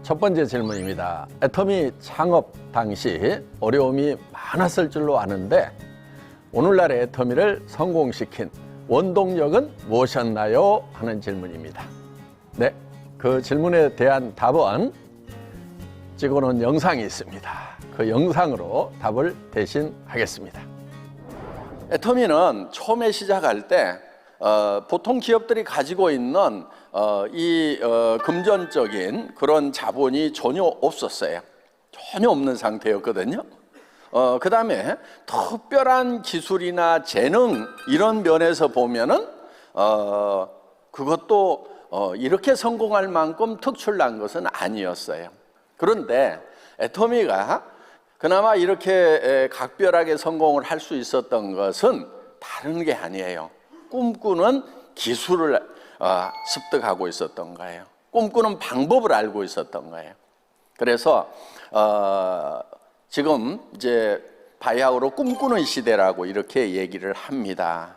첫 번째 질문입니다. 애터미 창업 당시 어려움이 많았을 줄로 아는데 오늘날의 애터미를 성공시킨 원동력은 무엇이었나요? 하는 질문입니다. 네, 그 질문에 대한 답은 찍어놓은 영상이 있습니다. 그 영상으로 답을 대신하겠습니다. 애터미는 처음에 시작할 때 보통 기업들이 가지고 있는 금전적인 그런 자본이 전혀 없었어요. 전혀 없는 상태였거든요. 그 다음에 특별한 기술이나 재능 이런 면에서 보면은 그것도 이렇게 성공할 만큼 특출난 것은 아니었어요. 그런데 애터미가 그나마 이렇게 각별하게 성공을 할 수 있었던 것은 다른 게 아니에요. 꿈꾸는 기술을 습득하고 있었던 거예요. 꿈꾸는 방법을 알고 있었던 거예요. 그래서 지금 이제 바야흐로 꿈꾸는 시대라고 이렇게 얘기를 합니다.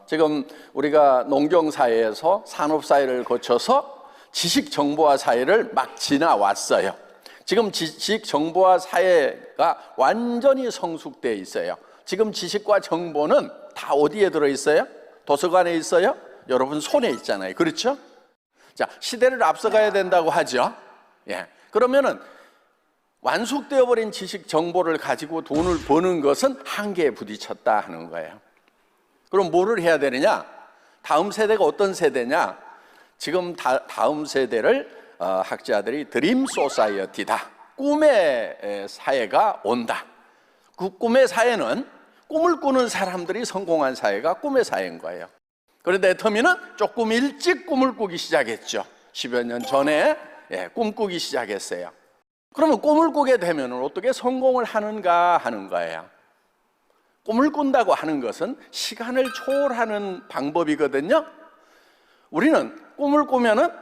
지금 우리가 농경사회에서 산업사회를 거쳐서 지식정보화 사회를 막 지나왔어요. 지금 지식정보화 사회가 완전히 성숙되어 있어요. 지금 지식과 정보는 다 어디에 들어있어요? 도서관에 있어요? 여러분 손에 있잖아요. 그렇죠? 자, 시대를 앞서가야 된다고 하죠. 예. 그러면은 완숙되어 버린 지식 정보를 가지고 돈을 버는 것은 한계에 부딪혔다 하는 거예요. 그럼 뭐를 해야 되느냐? 다음 세대가 어떤 세대냐? 지금 다음 세대를 학자들이 드림 소사이어티다. 꿈의 사회가 온다. 그 꿈의 사회는 꿈을 꾸는 사람들이 성공한 사회가 꿈의 사회인 거예요. 그런데 애터미는 조금 일찍 꿈을 꾸기 시작했죠. 10여 년 전에 꿈꾸기 시작했어요. 그러면 꿈을 꾸게 되면 어떻게 성공을 하는가 하는 거예요. 꿈을 꾼다고 하는 것은 시간을 초월하는 방법이거든요. 우리는 꿈을 꾸면은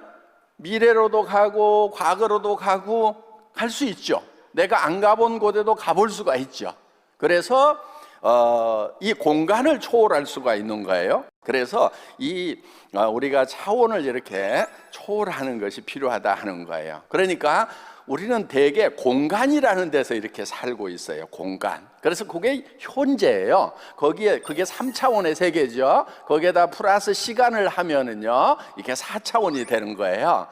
미래로도 가고 과거로도 가고 갈 수 있죠. 내가 안 가본 곳에도 가볼 수가 있죠. 그래서 이 공간을 초월할 수가 있는 거예요. 그래서 우리가 차원을 이렇게 초월하는 것이 필요하다 하는 거예요. 그러니까 우리는 대개 공간이라는 데서 이렇게 살고 있어요. 공간. 그래서 그게 현재예요. 그게 3차원의 세계죠. 거기에다 플러스 시간을 하면은요, 이게 4차원이 되는 거예요.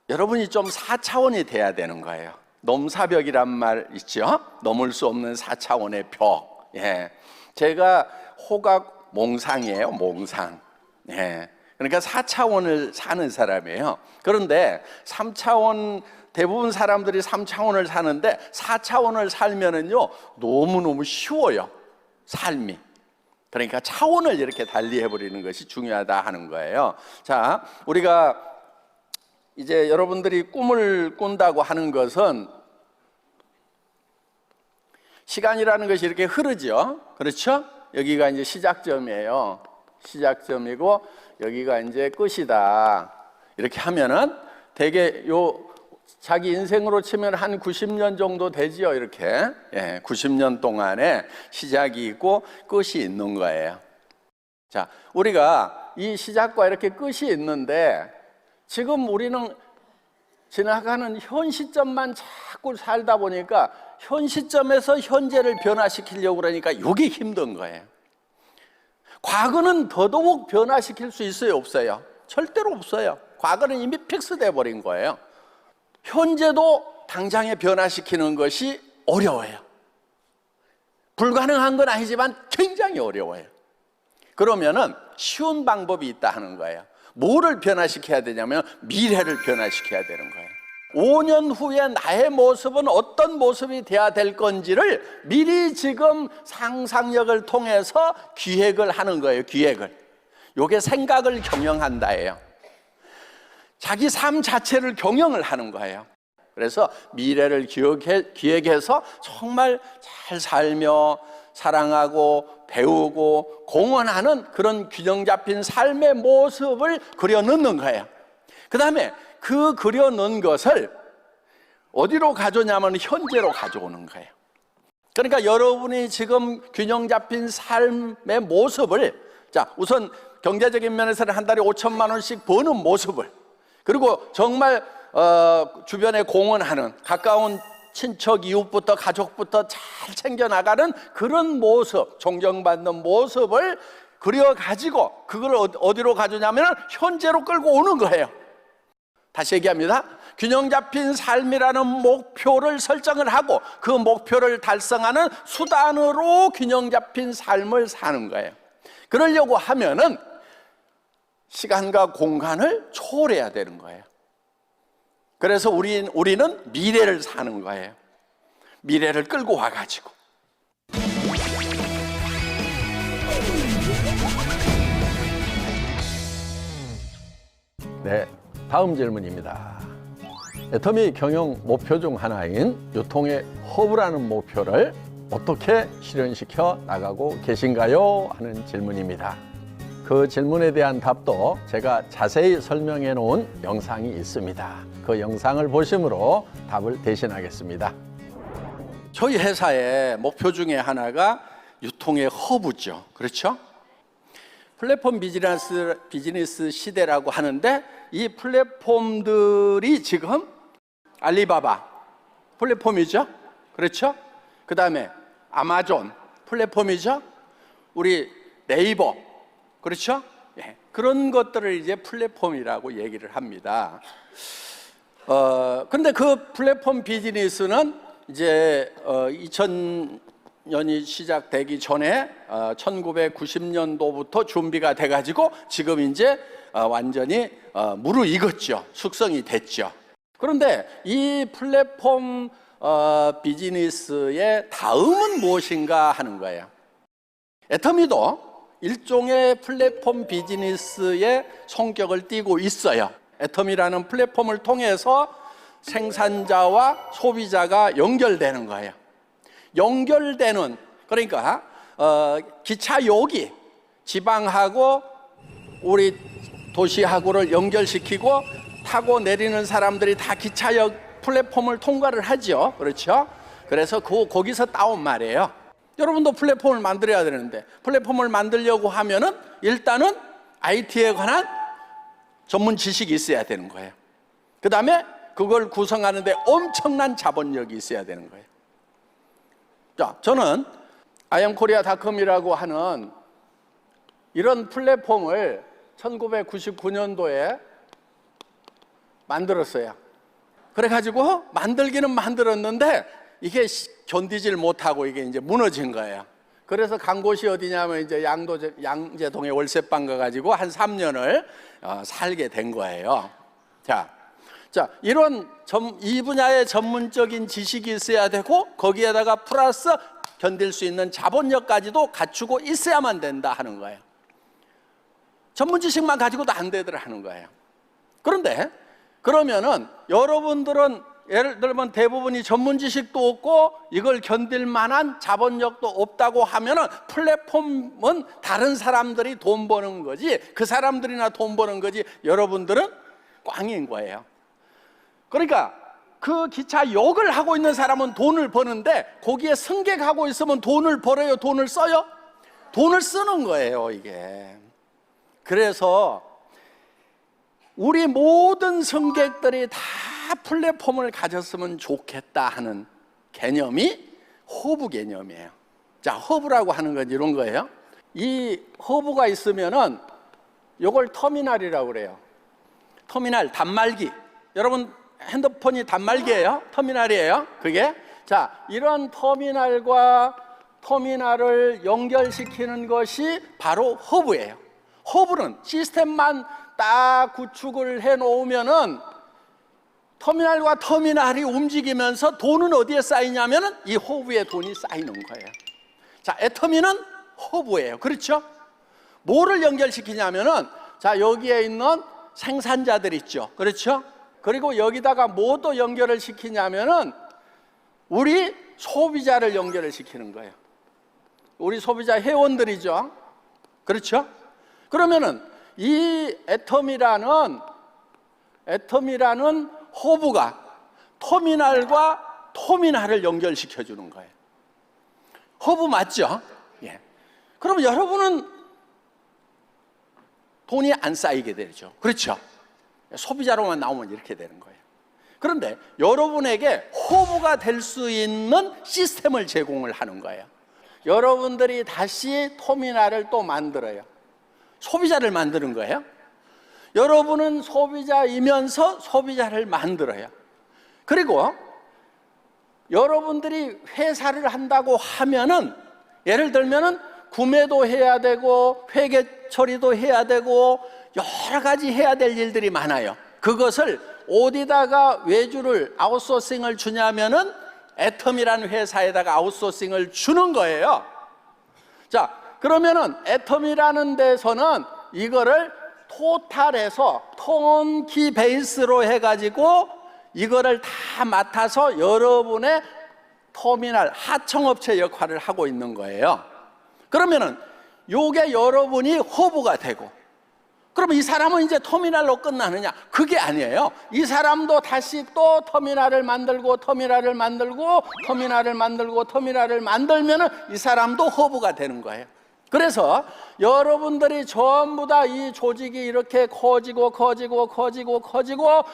여러분이 좀 4차원이 돼야 되는 거예요. 넘사벽이란 말 있죠? 넘을 수 없는 4차원의 벽. 예. 제가 호각 몽상이에요. 몽상. 예. 그러니까 4차원을 사는 사람이에요. 그런데 3차원, 대부분 사람들이 3차원을 사는데 4차원을 살면은요, 너무너무 쉬워요. 삶이. 그러니까 차원을 이렇게 달리해버리는 것이 중요하다 하는 거예요. 자, 우리가 이제 여러분들이 꿈을 꾼다고 하는 것은 시간이라는 것이 이렇게 흐르죠. 그렇죠? 여기가 이제 시작점이에요. 시작점이고 여기가 이제 끝이다. 이렇게 하면은 대개 자기 인생으로 치면 한 90년 정도 되지요. 이렇게 90년 동안에 시작이 있고 끝이 있는 거예요. 자, 우리가 이 시작과 이렇게 끝이 있는데 지금 우리는 지나가는 현 시점만 자꾸 살다 보니까 현 시점에서 현재를 변화시키려고 그러니까 이게 힘든 거예요. 과거는 더더욱 변화시킬 수 있어요? 없어요? 절대로 없어요. 과거는 이미 픽스돼 버린 거예요. 현재도 당장에 변화시키는 것이 어려워요. 불가능한 건 아니지만 굉장히 어려워요. 그러면은 쉬운 방법이 있다 하는 거예요. 뭐를 변화시켜야 되냐면 미래를 변화시켜야 되는 거예요. 5년 후에 나의 모습은 어떤 모습이 돼야 될 건지를 미리 지금 상상력을 통해서 기획을 하는 거예요. 기획을. 이게 생각을 경영한다예요. 자기 삶 자체를 경영을 하는 거예요. 그래서 미래를 기획해서 정말 잘 살며 사랑하고 배우고 공헌하는 그런 균형 잡힌 삶의 모습을 그려넣는 거예요. 그 다음에 그 그려놓은 것을 어디로 가져오냐면 현재로 가져오는 거예요. 그러니까 여러분이 지금 균형 잡힌 삶의 모습을, 자, 우선 경제적인 면에서는 한 달에 5천만 원씩 버는 모습을, 그리고 정말 주변에 공헌하는 가까운 친척 이웃부터 가족부터 잘 챙겨나가는 그런 모습, 존경받는 모습을 그려가지고 그걸 어디로 가져냐면 현재로 끌고 오는 거예요. 다시 얘기합니다. 균형 잡힌 삶이라는 목표를 설정을 하고 그 목표를 달성하는 수단으로 균형 잡힌 삶을 사는 거예요. 그러려고 하면은 시간과 공간을 초월해야 되는 거예요. 그래서 우리는 미래를 사는 거예요. 미래를 끌고 와가지고. 네, 다음 질문입니다. 애터미 경영 목표 중 하나인 유통의 허브라는 목표를 어떻게 실현시켜 나가고 계신가요? 하는 질문입니다. 그 질문에 대한 답도 제가 자세히 설명해 놓은 영상이 있습니다. 그 영상을 보심으로 답을 대신하겠습니다. 저희 회사의 목표 중에 하나가 유통의 허브죠. 그렇죠? 플랫폼 비즈니스 시대라고 하는데 이 플랫폼들이 지금 알리바바 플랫폼이죠. 그렇죠? 그 다음에 아마존 플랫폼이죠. 우리 네이버 그렇죠? 예, 그런 것들을 이제 플랫폼이라고 얘기를 합니다. 근데 그 플랫폼 비즈니스는 이제 2000년이 시작되기 전에 1990년도부터 준비가 돼가지고 지금 이제 완전히 무르익었죠. 숙성이 됐죠. 그런데 이 플랫폼 비즈니스의 다음은 무엇인가 하는 거예요. 애터미도 일종의 플랫폼 비즈니스의 성격을 띠고 있어요. 애터미라는 플랫폼을 통해서 생산자와 소비자가 연결되는 거예요. 연결되는, 그러니까 기차역이 지방하고 우리 도시하고를 연결시키고 타고 내리는 사람들이 다 기차역 플랫폼을 통과를 하죠. 그렇죠? 그래서 거기서 따온 말이에요. 여러분도 플랫폼을 만들어야 되는데 플랫폼을 만들려고 하면은 일단은 IT에 관한 전문 지식이 있어야 되는 거예요. 그 다음에 그걸 구성하는데 엄청난 자본력이 있어야 되는 거예요. 자, 저는 IamKorea.com이라고 하는 이런 플랫폼을 1999년도에 만들었어요. 그래가지고 만들기는 만들었는데 이게 견디질 못하고 이게 이제 무너진 거예요. 그래서 간 곳이 어디냐면 이제 양재동에 월세방 가가지고 한 3년을 살게 된 거예요. 자, 이 분야의 전문적인 지식이 있어야 되고 거기에다가 플러스 견딜 수 있는 자본력까지도 갖추고 있어야만 된다 하는 거예요. 전문 지식만 가지고도 안 되더라 하는 거예요. 그런데 그러면은 여러분들은 예를 들면 대부분이 전문 지식도 없고 이걸 견딜 만한 자본력도 없다고 하면은 플랫폼은 다른 사람들이 돈 버는 거지 그 사람들이나 돈 버는 거지 여러분들은 꽝인 거예요. 그러니까 그 기차역을 하고 있는 사람은 돈을 버는데 거기에 승객하고 있으면 돈을 벌어요? 돈을 써요? 돈을 쓰는 거예요, 이게. 그래서 우리 모든 승객들이 다 플랫폼을 가졌으면 좋겠다 하는 개념이 허브 개념이에요. 자, 허브라고 하는 건 이런 거예요. 이 허브가 있으면은 이걸 터미널이라고 그래요. 터미널, 단말기. 여러분 핸드폰이 단말기예요? 터미널이에요? 그게? 자, 이런 터미널과 터미널을 연결시키는 것이 바로 허브예요. 허브는 시스템만 딱 구축을 해 놓으면은 터미널과 터미널이 움직이면서 돈은 어디에 쌓이냐면은 이 허브에 돈이 쌓이는 거예요. 자, 애터미는 허브예요. 그렇죠? 뭐를 연결시키냐면은 자, 여기에 있는 생산자들 있죠. 그렇죠? 그리고 여기다가 뭐도 연결을 시키냐면은 우리 소비자를 연결을 시키는 거예요. 우리 소비자 회원들이죠. 그렇죠? 그러면은 이 애터미라는 허브가 터미널과 터미널을 연결시켜 주는 거예요. 허브 맞죠? 예. 그럼 여러분은 돈이 안 쌓이게 되죠. 그렇죠? 소비자로만 나오면 이렇게 되는 거예요. 그런데 여러분에게 허브가 될 수 있는 시스템을 제공을 하는 거예요. 여러분들이 다시 터미널을 또 만들어요. 소비자를 만드는 거예요. 여러분은 소비자이면서 소비자를 만들어요. 그리고 여러분들이 회사를 한다고 하면은, 예를 들면은 구매도 해야 되고 회계 처리도 해야 되고 여러 가지 해야 될 일들이 많아요. 그것을 어디다가 외주를 아웃소싱을 주냐면은 애텀이라는 회사에다가 아웃소싱을 주는 거예요. 자, 그러면은 애텀이라는 데서는 이거를 토탈해서 턴키 베이스로 해가지고 이거를 다 맡아서 여러분의 터미널 하청업체 역할을 하고 있는 거예요. 그러면은 요게 여러분이 허브가 되고, 그러면 이 사람은 이제 터미널로 끝나느냐? 그게 아니에요. 이 사람도 다시 또 터미널을 만들고 터미널을 만들고 터미널을 만들고 터미널을 만들면은 이 사람도 허브가 되는 거예요. 그래서 여러분들이 전부 다 이 조직이 이렇게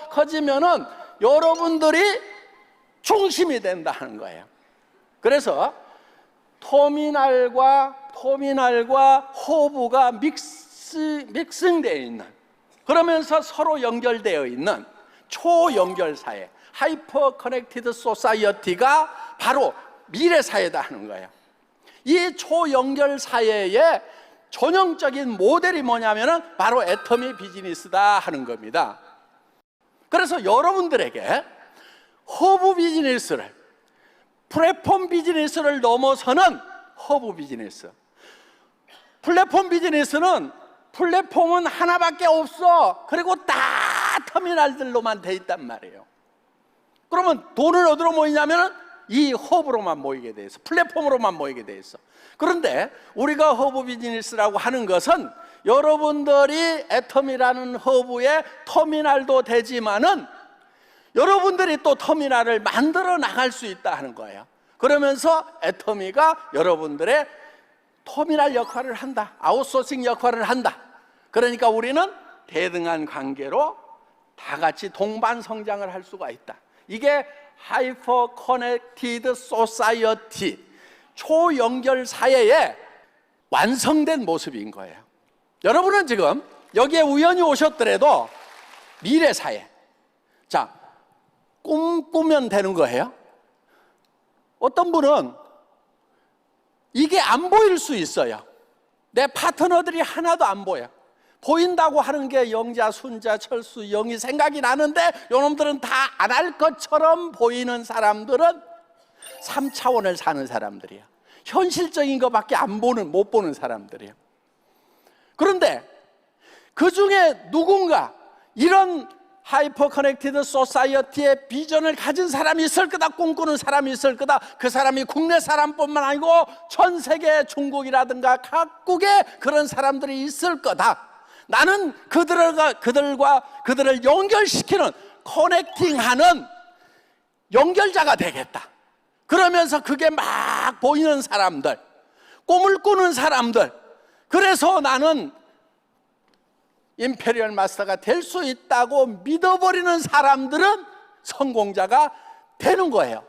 커지면은 여러분들이 중심이 된다 하는 거예요. 그래서 터미널과 허브가 믹싱되어 있는, 그러면서 서로 연결되어 있는 초연결사회, 하이퍼 커넥티드 소사이어티가 바로 미래사회다 하는 거예요. 이 초연결 사회의 전형적인 모델이 뭐냐면은 바로 애터미 비즈니스다 하는 겁니다. 그래서 여러분들에게 허브 비즈니스를, 플랫폼 비즈니스를 넘어서는 허브 비즈니스. 플랫폼 비즈니스는 플랫폼은 하나밖에 없어. 그리고 다 터미널들로만 돼 있단 말이에요. 그러면 돈을 어디로 모이냐면은 이 허브로만 모이게 돼 있어. 플랫폼으로만 모이게 돼 있어. 그런데 우리가 허브 비즈니스라고 하는 것은 여러분들이 애텀이라는 허브의 터미널도 되지만은 여러분들이 또 터미널을 만들어 나갈 수 있다 하는 거예요. 그러면서 애터미가 여러분들의 터미널 역할을 한다, 아웃소싱 역할을 한다. 그러니까 우리는 대등한 관계로 다 같이 동반 성장을 할 수가 있다. 이게 하이퍼 커넥티드 소사이어티, 초연결 사회의 완성된 모습인 거예요. 여러분은 지금 여기에 우연히 오셨더라도 미래 사회, 자, 꿈꾸면 되는 거예요. 어떤 분은 이게 안 보일 수 있어요. 내 파트너들이 하나도 안 보여. 보인다고 하는 게 영자, 순자, 철수, 영이 생각이 나는데 요놈들은 다 안 할 것처럼 보이는 사람들은 3차원을 사는 사람들이에요. 현실적인 것밖에 못 보는 사람들이에요. 그런데 그 중에 누군가 이런 하이퍼 커넥티드 소사이어티의 비전을 가진 사람이 있을 거다, 꿈꾸는 사람이 있을 거다. 그 사람이 국내 사람뿐만 아니고 전 세계, 중국이라든가 각국에 그런 사람들이 있을 거다. 나는 그들을 연결시키는, 커넥팅하는 연결자가 되겠다. 그러면서 그게 막 보이는 사람들, 꿈을 꾸는 사람들, 그래서 나는 임페리얼 마스터가 될 수 있다고 믿어버리는 사람들은 성공자가 되는 거예요.